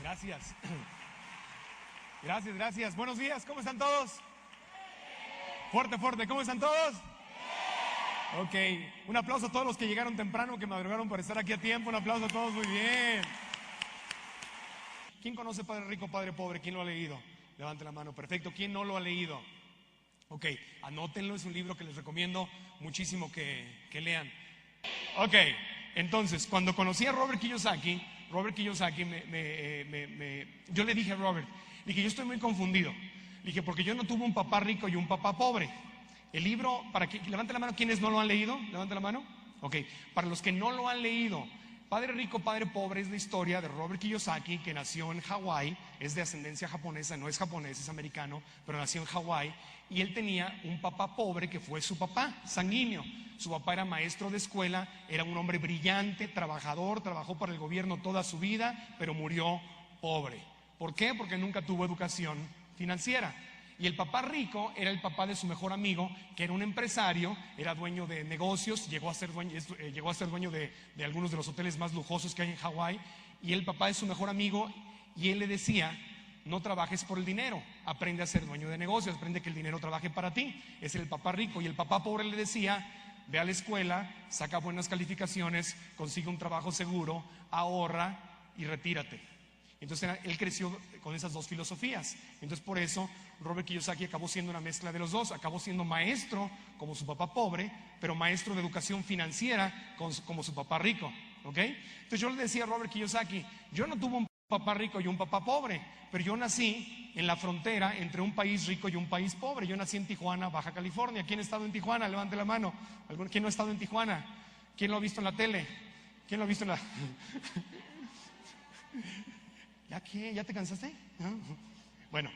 Gracias. Gracias. Buenos días, ¿cómo están todos? Fuerte, ¿cómo están todos? Ok, un aplauso a todos los que llegaron temprano, que madrugaron para estar aquí a tiempo. Un aplauso a todos, muy bien. ¿Quién conoce Padre Rico, Padre Pobre? ¿Quién lo ha leído? Levante la mano, perfecto. ¿Quién no lo ha leído? Ok, anótenlo, es un libro que les recomiendo muchísimo que lean. Ok, entonces, cuando conocí a Robert Kiyosaki, yo le dije a Robert, yo estoy muy confundido. Le dije, porque yo no tuve un papá rico y un papá pobre. El libro, levante la mano, ¿quiénes no lo han leído? Levante la mano. Ok, para los que no lo han leído, Padre Rico, Padre Pobre es la historia de Robert Kiyosaki, que nació en Hawái, es de ascendencia japonesa, no es japonés, es americano, pero nació en Hawái, y él tenía un papá pobre que fue su papá, sanguíneo. Su papá era maestro de escuela, era un hombre brillante, trabajador, trabajó para el gobierno toda su vida, pero murió pobre. ¿Por qué? Porque nunca tuvo educación financiera. Y el papá rico era el papá de su mejor amigo, que era un empresario, era dueño de negocios, llegó a ser dueño de algunos de los hoteles más lujosos que hay en Hawái. Y el papá de su mejor amigo, y él le decía, no trabajes por el dinero, aprende a ser dueño de negocios, aprende que el dinero trabaje para ti. Ese era el papá rico. Y el papá pobre le decía, ve a la escuela, saca buenas calificaciones, consigue un trabajo seguro, ahorra y retírate. Entonces él creció con esas dos filosofías. Entonces por eso Robert Kiyosaki acabó siendo una mezcla de los dos. Acabó siendo maestro como su papá pobre, pero maestro de educación financiera como su papá rico. ¿Ok? Entonces yo le decía a Robert Kiyosaki, yo no tuve un papá rico y un papá pobre, pero yo nací en la frontera entre un país rico y un país pobre. Yo nací en Tijuana, Baja California. ¿Quién ha estado en Tijuana? Levante la mano. ¿Quién no ha estado en Tijuana? ¿Quién lo ha visto en la tele? ¿Quién lo ha visto en la... ¿Ya qué? ¿Ya te cansaste? Bueno,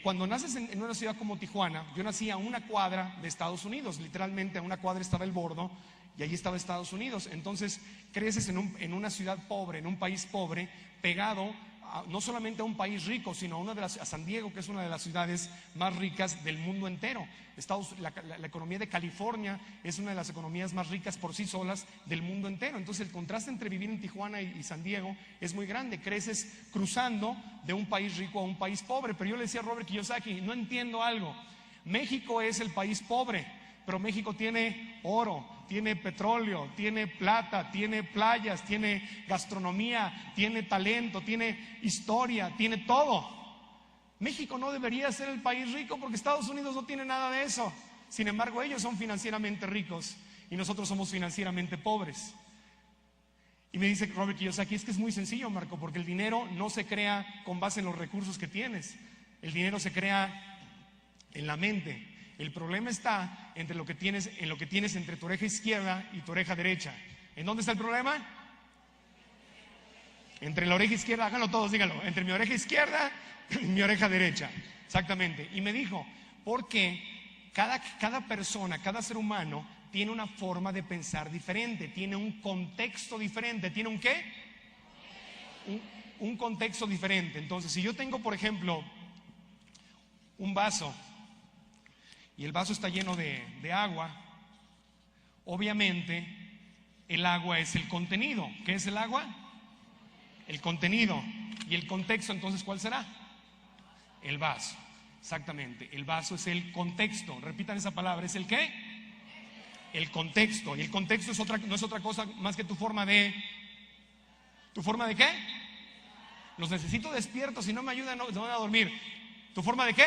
cuando naces en una ciudad como Tijuana, yo nací a una cuadra de Estados Unidos, literalmente a una cuadra estaba el Bordo y allí estaba Estados Unidos. Entonces creces en una ciudad pobre, en un país pobre, pegado no solamente a un país rico, sino a San Diego, que es una de las ciudades más ricas del mundo entero. La economía de California es una de las economías más ricas por sí solas del mundo entero. Entonces el contraste entre vivir en Tijuana y San Diego es muy grande. Creces cruzando de un país rico a un país pobre. Pero yo le decía a Robert Kiyosaki, no entiendo algo. México es el país pobre, pero México tiene oro, tiene petróleo, tiene plata, tiene playas, tiene gastronomía, tiene talento, tiene historia, tiene todo. México no debería ser el país rico porque Estados Unidos no tiene nada de eso. Sin embargo, ellos son financieramente ricos y nosotros somos financieramente pobres. Y me dice Robert Kiyosaki, es que es muy sencillo, Marco, porque el dinero no se crea con base en los recursos que tienes. El dinero se crea en la mente. El problema está en lo que tienes entre tu oreja izquierda y tu oreja derecha. ¿En dónde está el problema? Entre la oreja izquierda, háganlo todos, díganlo. Entre mi oreja izquierda y mi oreja derecha. Exactamente. Y me dijo, porque cada persona, cada ser humano tiene una forma de pensar diferente, tiene un contexto diferente. ¿Tiene un qué? Un contexto diferente. Entonces, si yo tengo, por ejemplo, un vaso y el vaso está lleno de agua, obviamente el agua es el contenido. ¿Qué es el agua? El contenido. ¿Y el contexto entonces cuál será? El vaso. Exactamente, el vaso es el contexto. Repitan esa palabra, ¿es el qué? El contexto. Y el contexto no es otra cosa más que tu forma de... ¿Tu forma de qué? Los necesito despiertos, si no me ayudan no van a dormir. ¿Tu forma de qué?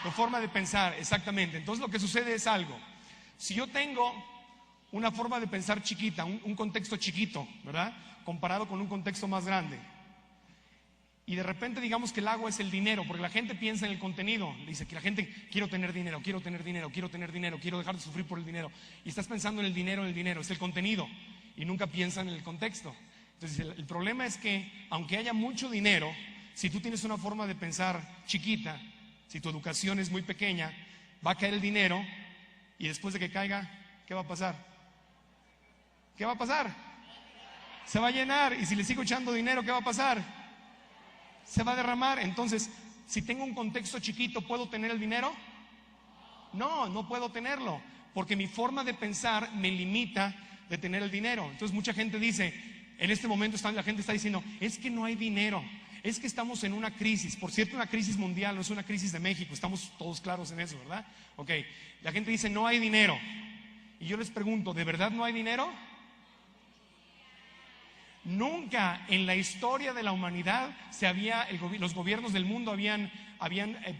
Tu forma de pensar, exactamente. Entonces lo que sucede es algo. Si yo tengo una forma de pensar chiquita, un contexto chiquito, ¿verdad? Comparado con un contexto más grande. Y de repente digamos que el agua es el dinero, porque la gente piensa en el contenido. Dice que la gente, quiero tener dinero, quiero dejar de sufrir por el dinero. Y estás pensando en el dinero, es el contenido. Y nunca piensan en el contexto. Entonces el problema es que, aunque haya mucho dinero, si tú tienes una forma de pensar chiquita, si tu educación es muy pequeña, va a caer el dinero y después de que caiga, ¿qué va a pasar? ¿Qué va a pasar? Se va a llenar. Y si le sigo echando dinero, ¿qué va a pasar? Se va a derramar. Entonces, si tengo un contexto chiquito, ¿puedo tener el dinero? No, no puedo tenerlo, porque mi forma de pensar me limita de tener el dinero. Entonces mucha gente dice, En este momento la gente está diciendo, es que no hay dinero, es que estamos en una crisis. Por cierto, una crisis mundial, no es una crisis de México, estamos todos claros en eso, ¿verdad? Ok, la gente dice, no hay dinero. Y yo les pregunto, ¿de verdad no hay dinero? Nunca en la historia de la humanidad los gobiernos del mundo habían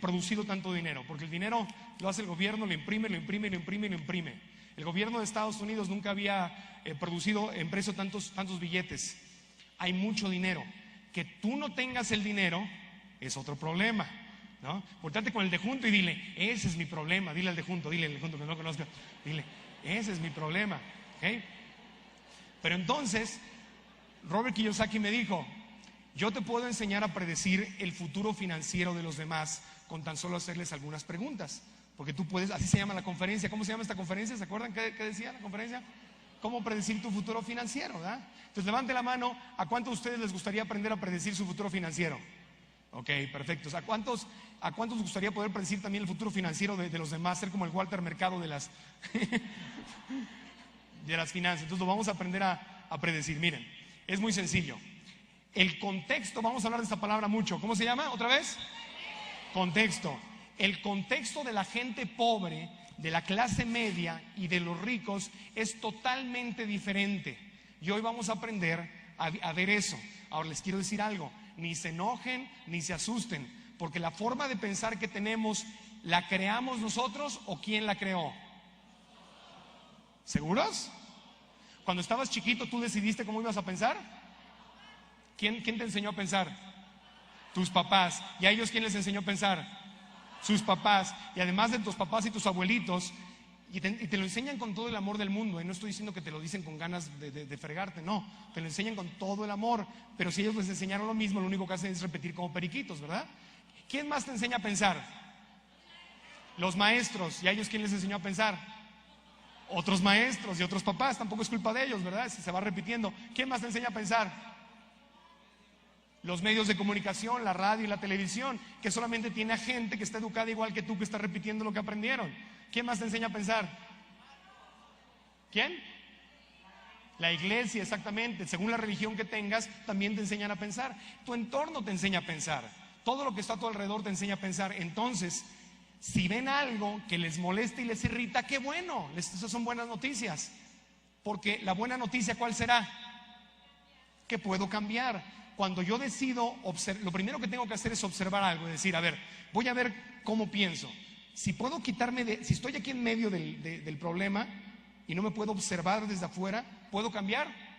producido tanto dinero, porque el dinero lo hace el gobierno, lo imprime, lo imprime, lo imprime, lo imprime. El gobierno de Estados Unidos nunca había producido, impreso tantos billetes. Hay mucho dinero. Que tú no tengas el dinero es otro problema, ¿no? Voltate con el de junto y dile, ese es mi problema. Dile al de junto que no conozca, dile, ese es mi problema, ¿ok? Pero entonces Robert Kiyosaki me dijo, yo te puedo enseñar a predecir el futuro financiero de los demás con tan solo hacerles algunas preguntas. Porque tú puedes, así se llama la conferencia. ¿Cómo se llama esta conferencia? ¿Se acuerdan qué decía la conferencia? ¿Cómo predecir tu futuro financiero? ¿Verdad? Entonces levante la mano, ¿a cuántos de ustedes les gustaría aprender a predecir su futuro financiero? Ok, perfecto. ¿A cuántos les gustaría poder predecir también el futuro financiero de los demás? Ser como el Walter Mercado de las finanzas. Entonces lo vamos a aprender a predecir. Miren, es muy sencillo. El contexto, vamos a hablar de esta palabra mucho. ¿Cómo se llama? ¿Otra vez? Contexto. El contexto de la gente pobre, de la clase media y de los ricos es totalmente diferente. Y hoy vamos a aprender a ver eso. Ahora les quiero decir algo, ni se enojen ni se asusten, porque la forma de pensar que tenemos, ¿la creamos nosotros o quién la creó? ¿Seguros? Cuando estabas chiquito, ¿tú decidiste cómo ibas a pensar? ¿Quién te enseñó a pensar? Tus papás. ¿Y a ellos quién les enseñó a pensar? Sus papás. Y además de tus papás y tus abuelitos, y te lo enseñan con todo el amor del mundo. No estoy diciendo que te lo dicen con ganas de fregarte, no, te lo enseñan con todo el amor. Pero si ellos les enseñaron lo mismo, lo único que hacen es repetir como periquitos, ¿verdad? ¿Quién más te enseña a pensar? Los maestros. ¿Y a ellos quién les enseñó a pensar? Otros maestros y otros papás. Tampoco es culpa de ellos, ¿verdad? Si se va repitiendo. ¿Quién más te enseña a pensar? Los medios de comunicación, la radio y la televisión, que solamente tiene a gente que está educada igual que tú, que está repitiendo lo que aprendieron. ¿Quién más te enseña a pensar? ¿Quién? La iglesia, exactamente. Según la religión que tengas, también te enseñan a pensar. Tu entorno te enseña a pensar. Todo lo que está a tu alrededor te enseña a pensar. Entonces, si ven algo que les molesta y les irrita, qué bueno. Esas son buenas noticias. Porque la buena noticia, ¿cuál será? Que puedo cambiar. Cuando yo decido, lo primero que tengo que hacer es observar algo, es decir, a ver, voy a ver cómo pienso. Si puedo si estoy aquí en medio del problema y no me puedo observar desde afuera, ¿puedo cambiar?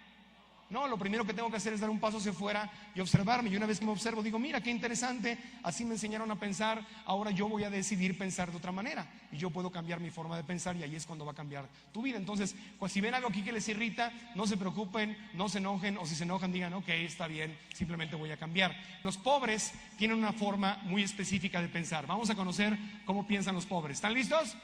No, lo primero que tengo que hacer es dar un paso hacia afuera y observarme. Y una vez que me observo, digo, mira, qué interesante, así me enseñaron a pensar, ahora yo voy a decidir pensar de otra manera. Y yo puedo cambiar mi forma de pensar y ahí es cuando va a cambiar tu vida. Entonces, pues, si ven algo aquí que les irrita, no se preocupen, no se enojen, o si se enojan, digan, ok, está bien, simplemente voy a cambiar. Los pobres tienen una forma muy específica de pensar. Vamos a conocer cómo piensan los pobres. ¿Están listos?